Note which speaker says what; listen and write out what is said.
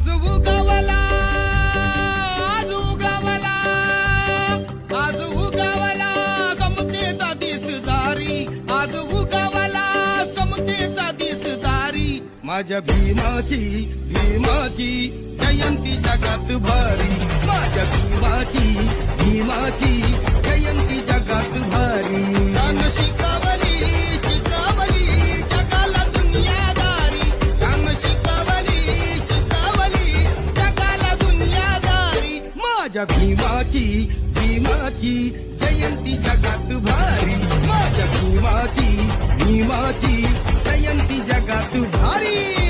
Speaker 1: आज उगवला आज उगवला आज उगवला समतेचा दिसदारी आज उगवला समतेचा दिसदारी माझ्या भीमाची भीमाची जयंती जगात भारी माझ्या भीमाची जयंती जगात भारी ज्ञान शिकवली शिकवली जगाला दुनियादारी ज्ञान शिकवली जगाला दुनियादारी माझ्या भीमाची जयंती जगात भारी माझ्या भीमाची जयंती जगात भारी।